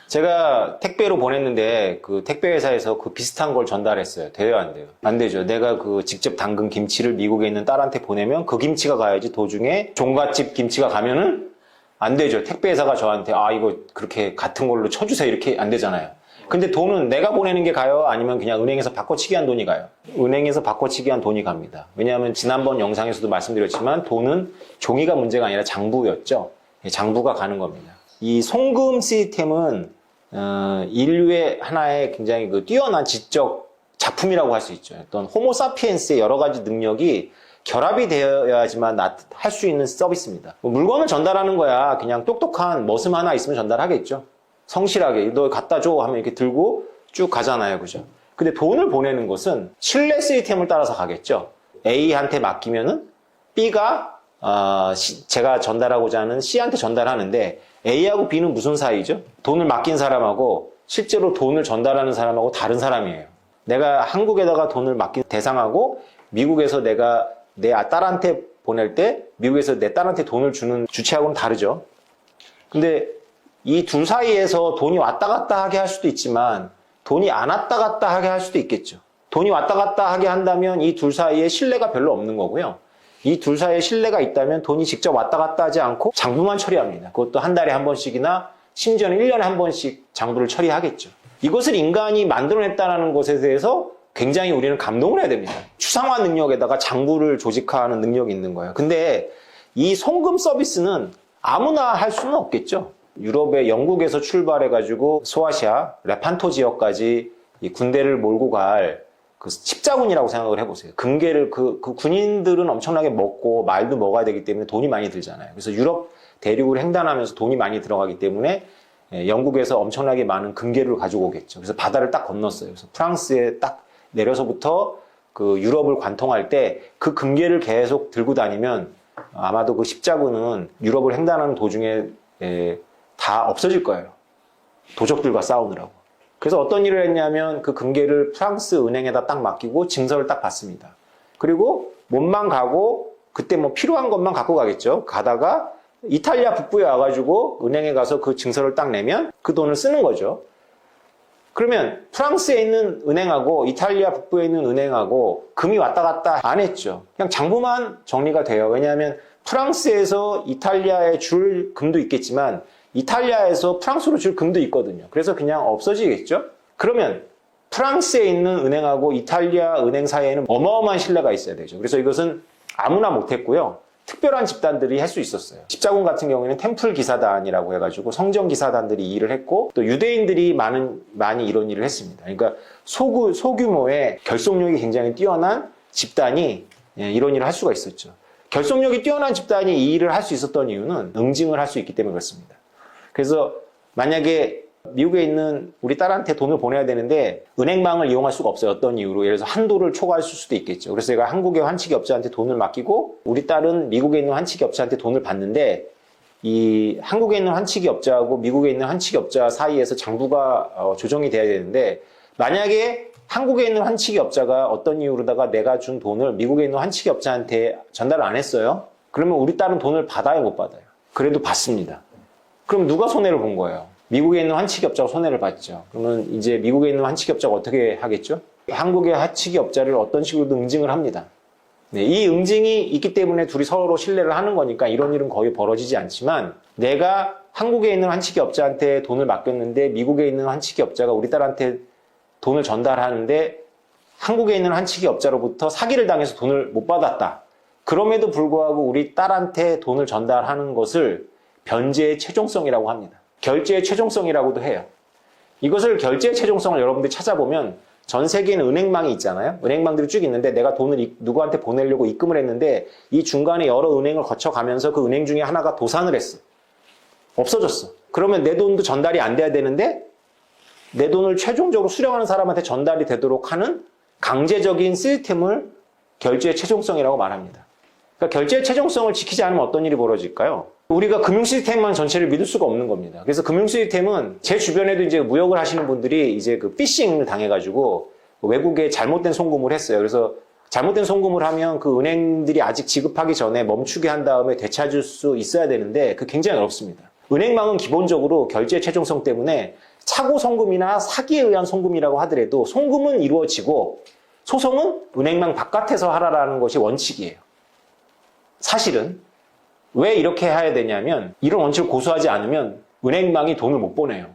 제가 택배로 보냈는데 그 택배 회사에서 그 비슷한 걸 전달했어요. 돼요, 안 돼요? 안 되죠. 내가 그 직접 담근 김치를 미국에 있는 딸한테 보내면 그 김치가 가야지 도중에 종갓집 김치가 가면은 안 되죠. 택배 회사가 저한테 이거 그렇게 같은 걸로 쳐주세요. 이렇게 안 되잖아요. 근데 돈은 내가 보내는 게 가요? 아니면 그냥 은행에서 바꿔치기 한 돈이 가요? 은행에서 바꿔치기 한 돈이 갑니다. 왜냐하면 지난번 영상에서도 말씀드렸지만 돈은 종이가 문제가 아니라 장부였죠. 장부가 가는 겁니다. 이 송금 시스템은 인류의 하나의 굉장히 그 뛰어난 지적 작품이라고 할 수 있죠. 어떤 호모사피엔스의 여러 가지 능력이 결합이 되어야지만 할 수 있는 서비스입니다. 물건을 전달하는 거야 그냥 똑똑한 머슴 하나 있으면 전달하겠죠. 성실하게 너 갖다 줘 하면 이렇게 들고 쭉 가잖아요, 그죠? 근데 돈을 보내는 것은 신뢰 시스템을 따라서 가겠죠. A한테 맡기면은 B가 제가 전달하고자 하는 C한테 전달하는데 A하고 B는 무슨 사이죠? 돈을 맡긴 사람하고 실제로 돈을 전달하는 사람하고 다른 사람이에요. 내가 한국에다가 돈을 맡긴 대상하고 미국에서 내가 내 딸한테 보낼 때 미국에서 내 딸한테 돈을 주는 주체하고는 다르죠. 근데 이 둘 사이에서 돈이 왔다 갔다 하게 할 수도 있지만 돈이 안 왔다 갔다 하게 할 수도 있겠죠. 돈이 왔다 갔다 하게 한다면 이 둘 사이에 신뢰가 별로 없는 거고요. 이 둘 사이에 신뢰가 있다면 돈이 직접 왔다 갔다 하지 않고 장부만 처리합니다. 그것도 한 달에 한 번씩이나 심지어는 1년에 한 번씩 장부를 처리하겠죠. 이것을 인간이 만들어냈다는 것에 대해서 굉장히 우리는 감동을 해야 됩니다. 추상화 능력에다가 장부를 조직화하는 능력이 있는 거예요. 근데 이 송금 서비스는 아무나 할 수는 없겠죠. 유럽의 영국에서 출발해가지고 소아시아, 레판토 지역까지 이 군대를 몰고 갈 그 십자군이라고 생각을 해보세요. 금괴를 그 군인들은 엄청나게 먹고 말도 먹어야 되기 때문에 돈이 많이 들잖아요. 그래서 유럽 대륙을 횡단하면서 돈이 많이 들어가기 때문에 영국에서 엄청나게 많은 금괴를 가지고 오겠죠. 그래서 바다를 딱 건넜어요. 그래서 프랑스에 딱 내려서부터 그 유럽을 관통할 때 그 금괴를 계속 들고 다니면 아마도 그 십자군은 유럽을 횡단하는 도중에 다 없어질 거예요. 도적들과 싸우느라고. 그래서 어떤 일을 했냐면 그 금괴를 프랑스 은행에다 딱 맡기고 증서를 딱 받습니다. 그리고 몸만 가고 그때 뭐 필요한 것만 갖고 가겠죠. 가다가 이탈리아 북부에 와가지고 은행에 가서 그 증서를 딱 내면 그 돈을 쓰는 거죠. 그러면 프랑스에 있는 은행하고 이탈리아 북부에 있는 은행하고 금이 왔다 갔다 안 했죠. 그냥 장부만 정리가 돼요. 왜냐하면 프랑스에서 이탈리아에 줄 금도 있겠지만 이탈리아에서 프랑스로 줄 금도 있거든요. 그래서 그냥 없어지겠죠. 그러면 프랑스에 있는 은행하고 이탈리아 은행 사이에는 어마어마한 신뢰가 있어야 되죠. 그래서 이것은 아무나 못했고요. 특별한 집단들이 할 수 있었어요. 십자군 같은 경우에는 템플 기사단이라고 해가지고 성전 기사단들이 이 일을 했고 또 유대인들이 많이 이런 일을 했습니다. 그러니까 소규모의 결속력이 굉장히 뛰어난 집단이 이런 일을 할 수가 있었죠. 결속력이 뛰어난 집단이 이 일을 할 수 있었던 이유는 응징을 할 수 있기 때문에 그렇습니다. 그래서 만약에 미국에 있는 우리 딸한테 돈을 보내야 되는데 은행망을 이용할 수가 없어요. 어떤 이유로? 예를 들어서 한도를 초과했을 수도 있겠죠. 그래서 제가 한국의 환치기 업자한테 돈을 맡기고 우리 딸은 미국에 있는 환치기 업자한테 돈을 받는데 이 한국에 있는 환치기 업자하고 미국에 있는 환치기 업자 사이에서 장부가 조정이 돼야 되는데 만약에 한국에 있는 환치기 업자가 어떤 이유로다가 내가 준 돈을 미국에 있는 환치기 업자한테 전달을 안 했어요. 그러면 우리 딸은 돈을 받아요, 못 받아요? 그래도 받습니다. 그럼 누가 손해를 본 거예요? 미국에 있는 환치기 업자가 손해를 봤죠. 그러면 이제 미국에 있는 환치기 업자가 어떻게 하겠죠? 한국의 환치기 업자를 어떤 식으로든 응징을 합니다. 네, 이 응징이 있기 때문에 둘이 서로 신뢰를 하는 거니까 이런 일은 거의 벌어지지 않지만 내가 한국에 있는 환치기 업자한테 돈을 맡겼는데 미국에 있는 환치기 업자가 우리 딸한테 돈을 전달하는데 한국에 있는 환치기 업자로부터 사기를 당해서 돈을 못 받았다. 그럼에도 불구하고 우리 딸한테 돈을 전달하는 것을 변제의 최종성이라고 합니다. 결제의 최종성이라고도 해요. 이것을 결제의 최종성을 여러분들이 찾아보면 전 세계에는 은행망이 있잖아요. 은행망들이 쭉 있는데 내가 돈을 누구한테 보내려고 입금을 했는데 이 중간에 여러 은행을 거쳐가면서 그 은행 중에 하나가 도산을 했어. 없어졌어. 그러면 내 돈도 전달이 안 돼야 되는데 내 돈을 최종적으로 수령하는 사람한테 전달이 되도록 하는 강제적인 시스템을 결제의 최종성이라고 말합니다. 그러니까 결제의 최종성을 지키지 않으면 어떤 일이 벌어질까요? 우리가 금융 시스템만 전체를 믿을 수가 없는 겁니다. 그래서 금융 시스템은 제 주변에도 이제 무역을 하시는 분들이 이제 그 피싱을 당해가지고 외국에 잘못된 송금을 했어요. 그래서 잘못된 송금을 하면 그 은행들이 아직 지급하기 전에 멈추게 한 다음에 되찾을 수 있어야 되는데 그 굉장히 어렵습니다. 은행망은 기본적으로 결제 최종성 때문에 차고 송금이나 사기에 의한 송금이라고 하더라도 송금은 이루어지고 소송은 은행망 바깥에서 하라라는 것이 원칙이에요. 사실은 왜 이렇게 해야 되냐면 이런 원칙을 고수하지 않으면 은행망이 돈을 못 보내요.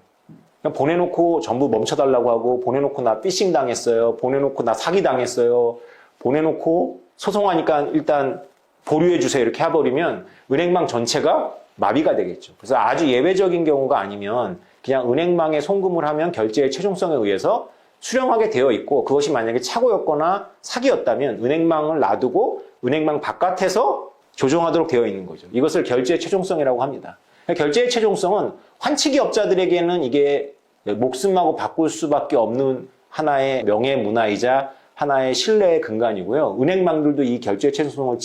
그냥 보내놓고 전부 멈춰달라고 하고 보내놓고 나 피싱 당했어요. 보내놓고 나 사기 당했어요. 보내놓고 소송하니까 일단 보류해주세요. 이렇게 해버리면 은행망 전체가 마비가 되겠죠. 그래서 아주 예외적인 경우가 아니면 그냥 은행망에 송금을 하면 결제의 최종성에 의해서 수령하게 되어 있고 그것이 만약에 착오였거나 사기였다면 은행망을 놔두고 은행망 바깥에서 조정하도록 되어 있는 거죠. 이것을 결제의 최종성이라고 합니다. 결제의 최종성은 환치기업자들에게는 이게 목숨하고 바꿀 수밖에 없는 하나의 명예문화이자 하나의 신뢰의 근간이고요. 은행망들도 이 결제의 최종성을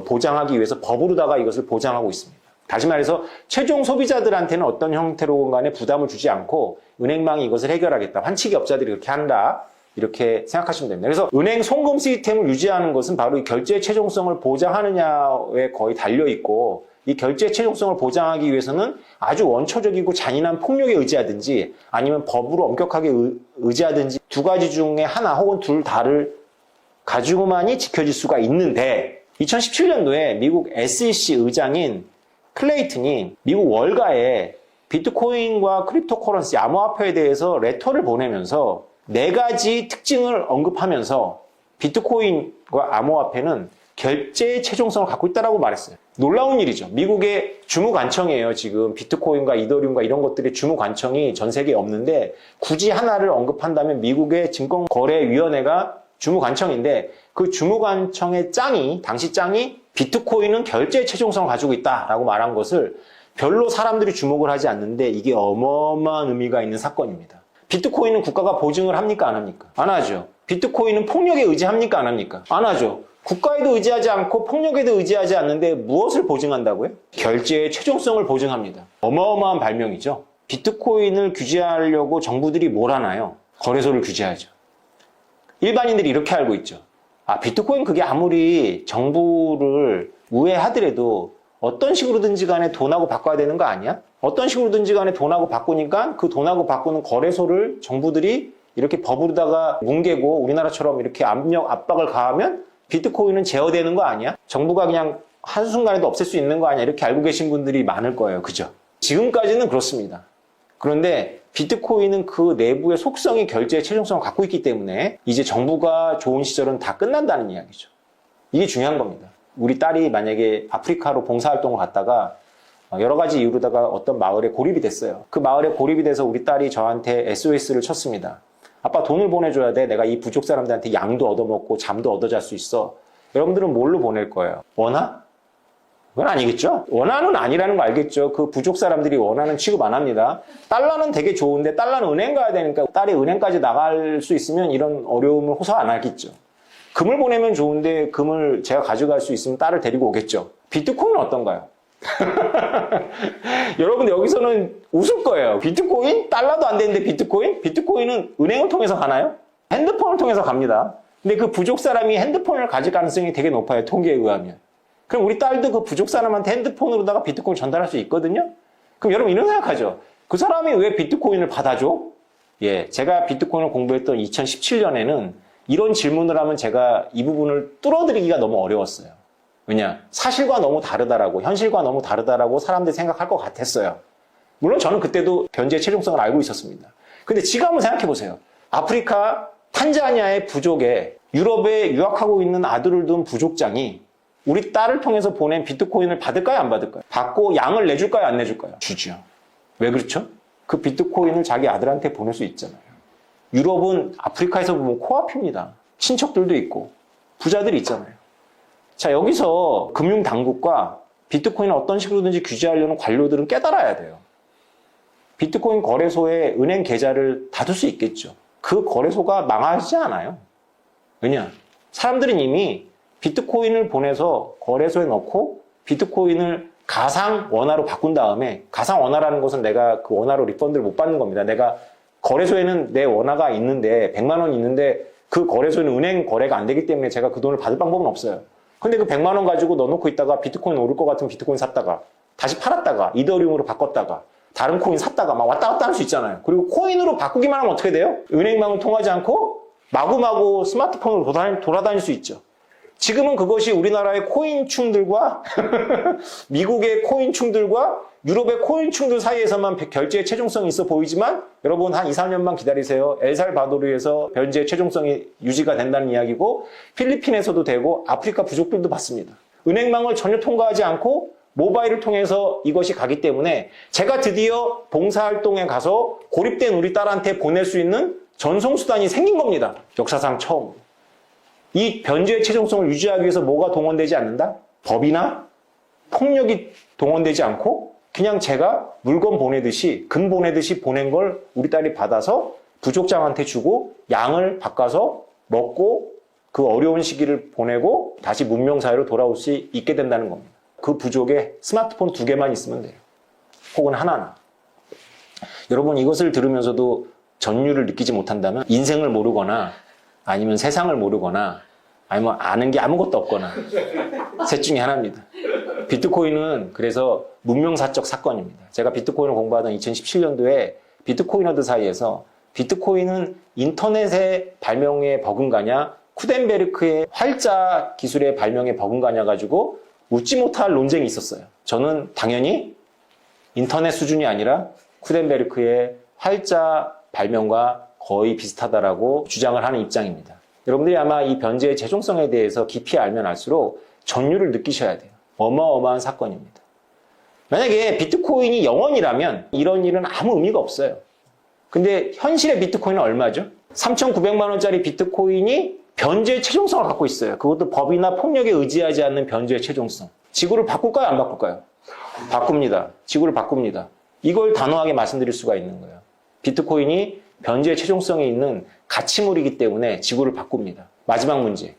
보장하기 위해서 법으로다가 이것을 보장하고 있습니다. 다시 말해서 최종 소비자들한테는 어떤 형태로건 간에 부담을 주지 않고 은행망이 이것을 해결하겠다. 환치기업자들이 그렇게 한다. 이렇게 생각하시면 됩니다. 그래서 은행 송금 시스템을 유지하는 것은 바로 이 결제의 최종성을 보장하느냐에 거의 달려있고 이 결제의 최종성을 보장하기 위해서는 아주 원초적이고 잔인한 폭력에 의지하든지 아니면 법으로 엄격하게 의지하든지 두 가지 중에 하나 혹은 둘 다를 가지고만이 지켜질 수가 있는데 2017년도에 미국 SEC 의장인 클레이튼이 미국 월가에 비트코인과 크립토커런시 암호화폐에 대해서 레터를 보내면서 네 가지 특징을 언급하면서 비트코인과 암호화폐는 결제의 최종성을 갖고 있다고 말했어요. 놀라운 일이죠. 미국의 주무관청이에요. 지금 비트코인과 이더리움과 이런 것들의 주무관청이 전 세계에 없는데 굳이 하나를 언급한다면 미국의 증권거래위원회가 주무관청인데 그 주무관청의 당시 짱이 비트코인은 결제의 최종성을 가지고 있다라고 말한 것을 별로 사람들이 주목을 하지 않는데 이게 어마어마한 의미가 있는 사건입니다. 비트코인은 국가가 보증을 합니까? 안 합니까? 안 하죠. 비트코인은 폭력에 의지합니까? 안 합니까? 안 하죠. 국가에도 의지하지 않고 폭력에도 의지하지 않는데 무엇을 보증한다고요? 결제의 최종성을 보증합니다. 어마어마한 발명이죠. 비트코인을 규제하려고 정부들이 뭘 하나요? 거래소를 규제하죠. 일반인들이 이렇게 알고 있죠. 비트코인 그게 아무리 정부를 우회하더라도 어떤 식으로든지 간에 돈하고 바꿔야 되는 거 아니야? 어떤 식으로든지 간에 돈하고 바꾸니까 그 돈하고 바꾸는 거래소를 정부들이 이렇게 법으로다가 뭉개고 우리나라처럼 이렇게 압박을 가하면 비트코인은 제어되는 거 아니야? 정부가 그냥 한순간에도 없앨 수 있는 거 아니야? 이렇게 알고 계신 분들이 많을 거예요. 그죠? 지금까지는 그렇습니다. 그런데 비트코인은 그 내부의 속성이 결제의 최종성을 갖고 있기 때문에 이제 정부가 좋은 시절은 다 끝난다는 이야기죠. 이게 중요한 겁니다. 우리 딸이 만약에 아프리카로 봉사활동을 갔다가 여러 가지 이유로다가 어떤 마을에 고립이 됐어요. 그 마을에 고립이 돼서 우리 딸이 저한테 SOS를 쳤습니다. 아빠 돈을 보내줘야 돼. 내가 이 부족 사람들한테 양도 얻어먹고 잠도 얻어 잘 수 있어. 여러분들은 뭘로 보낼 거예요? 원화? 그건 아니겠죠? 원화는 아니라는 거 알겠죠? 그 부족 사람들이 원화는 취급 안 합니다. 달러는 되게 좋은데 달러는 은행 가야 되니까 딸이 은행까지 나갈 수 있으면 이런 어려움을 호소 안 하겠죠. 금을 보내면 좋은데 금을 제가 가져갈 수 있으면 딸을 데리고 오겠죠. 비트코인은 어떤가요? 여러분 여기서는 웃을 거예요. 비트코인? 달러도 안 되는데 비트코인? 비트코인은 은행을 통해서 가나요? 핸드폰을 통해서 갑니다. 근데 그 부족 사람이 핸드폰을 가질 가능성이 되게 높아요. 통계에 의하면. 그럼 우리 딸도 그 부족 사람한테 핸드폰으로다가 비트코인 전달할 수 있거든요? 그럼 여러분 이런 생각하죠. 그 사람이 왜 비트코인을 받아줘? 제가 비트코인을 공부했던 2017년에는 이런 질문을 하면 제가 이 부분을 뚫어드리기가 너무 어려웠어요. 왜냐? 사실과 너무 다르다라고, 현실과 너무 다르다라고 사람들이 생각할 것 같았어요. 물론 저는 그때도 견제의 최종성을 알고 있었습니다. 근데 지금 한번 생각해 보세요. 아프리카 탄자니아의 부족에 유럽에 유학하고 있는 아들을 둔 부족장이 우리 딸을 통해서 보낸 비트코인을 받을까요? 안 받을까요? 받고 양을 내줄까요? 안 내줄까요? 주죠. 왜 그렇죠? 그 비트코인을 자기 아들한테 보낼 수 있잖아요. 유럽은 아프리카에서 보면 코앞입니다. 친척들도 있고 부자들이 있잖아요. 자, 여기서 금융당국과 비트코인을 어떤 식으로든지 규제하려는 관료들은 깨달아야 돼요. 비트코인 거래소에 은행 계좌를 닫을 수 있겠죠. 그 거래소가 망하지 않아요. 왜냐? 사람들은 이미 비트코인을 보내서 거래소에 넣고 비트코인을 가상 원화로 바꾼 다음에, 가상 원화라는 것은 내가 그 원화로 리펀드를 못 받는 겁니다. 내가 거래소에는 내 원화가 있는데 100만 원 있는데 그 거래소에는 은행 거래가 안 되기 때문에 제가 그 돈을 받을 방법은 없어요. 근데 그 100만 원 가지고 넣어놓고 있다가 비트코인 오를 것 같으면 비트코인 샀다가 다시 팔았다가 이더리움으로 바꿨다가 다른 코인 샀다가 막 왔다 갔다 할 수 있잖아요. 그리고 코인으로 바꾸기만 하면 어떻게 돼요? 은행망을 통하지 않고 마구마구 스마트폰으로 돌아다닐 수 있죠. 지금은 그것이 우리나라의 코인충들과 미국의 코인충들과 유럽의 코인충들 사이에서만 결제의 최종성이 있어 보이지만 여러분 한 2, 3년만 기다리세요. 엘살바도르에서 변제의 최종성이 유지가 된다는 이야기고 필리핀에서도 되고 아프리카 부족들도 받습니다. 은행망을 전혀 통과하지 않고 모바일을 통해서 이것이 가기 때문에 제가 드디어 봉사활동에 가서 고립된 우리 딸한테 보낼 수 있는 전송수단이 생긴 겁니다. 역사상 처음. 이 변제의 최종성을 유지하기 위해서 뭐가 동원되지 않는다? 법이나 폭력이 동원되지 않고 그냥 제가 물건 보내듯이 금 보내듯이 보낸 걸 우리 딸이 받아서 부족장한테 주고 양을 바꿔서 먹고 그 어려운 시기를 보내고 다시 문명사회로 돌아올 수 있게 된다는 겁니다. 그 부족에 스마트폰 2개만 있으면 돼요. 혹은 하나나. 여러분 이것을 들으면서도 전율을 느끼지 못한다면 인생을 모르거나 아니면 세상을 모르거나 아니면 아는 게 아무것도 없거나 셋 중에 하나입니다. 비트코인은 그래서 문명사적 사건입니다. 제가 비트코인을 공부하던 2017년도에 비트코이너들 사이에서 비트코인은 인터넷의 발명에 버금가냐 쿠덴베르크의 활자 기술의 발명에 버금가냐 가지고 웃지 못할 논쟁이 있었어요. 저는 당연히 인터넷 수준이 아니라 쿠덴베르크의 활자 발명과 거의 비슷하다라고 주장을 하는 입장입니다. 여러분들이 아마 이 변제의 최종성에 대해서 깊이 알면 알수록 전율을 느끼셔야 돼요. 어마어마한 사건입니다. 만약에 비트코인이 영원이라면 이런 일은 아무 의미가 없어요. 근데 현실의 비트코인은 얼마죠? 3,900만 원짜리 비트코인이 변제의 최종성을 갖고 있어요. 그것도 법이나 폭력에 의지하지 않는 변제의 최종성. 지구를 바꿀까요? 안 바꿀까요? 바꿉니다. 지구를 바꿉니다. 이걸 단호하게 말씀드릴 수가 있는 거예요. 비트코인이 변제의 최종성이 있는 가치물이기 때문에 지구를 바꿉니다. 마지막 문제.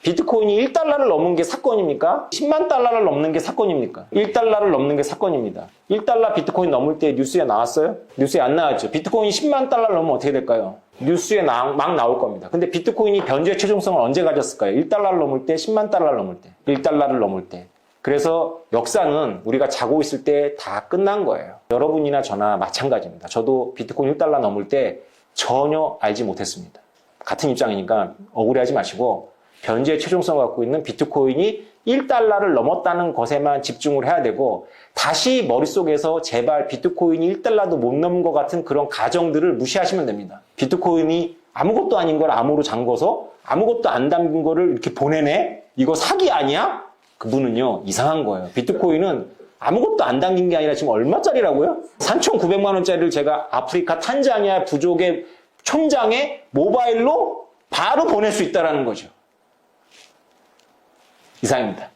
비트코인이 1달러를 넘은 게 사건입니까? 10만 달러를 넘는 게 사건입니까? 1달러를 넘는 게 사건입니다. 1달러 비트코인 넘을 때 뉴스에 나왔어요? 뉴스에 안 나왔죠. 비트코인이 10만 달러를 넘으면 어떻게 될까요? 뉴스에 막 나올 겁니다. 근데 비트코인이 변제의 최종성을 언제 가졌을까요? 1달러를 넘을 때, 10만 달러를 넘을 때, 1달러를 넘을 때. 그래서 역사는 우리가 자고 있을 때 다 끝난 거예요. 여러분이나 저나 마찬가지입니다. 저도 비트코인 1달러 넘을 때 전혀 알지 못했습니다. 같은 입장이니까 억울해하지 마시고 변제의 최종성을 갖고 있는 비트코인이 1달러를 넘었다는 것에만 집중을 해야 되고 다시 머릿속에서 제발 비트코인이 1달러도 못 넘은 것 같은 그런 가정들을 무시하시면 됩니다. 비트코인이 아무것도 아닌 걸 암호로 잠궈서 아무것도 안 담긴 거를 이렇게 보내네? 이거 사기 아니야? 그분은요 이상한 거예요. 비트코인은 아무것도 안 담긴 게 아니라 지금 얼마짜리라고요? 3,900만 원짜리를 제가 아프리카 탄자니아 부족의 촌장에 모바일로 바로 보낼 수 있다는 거죠. 이상입니다.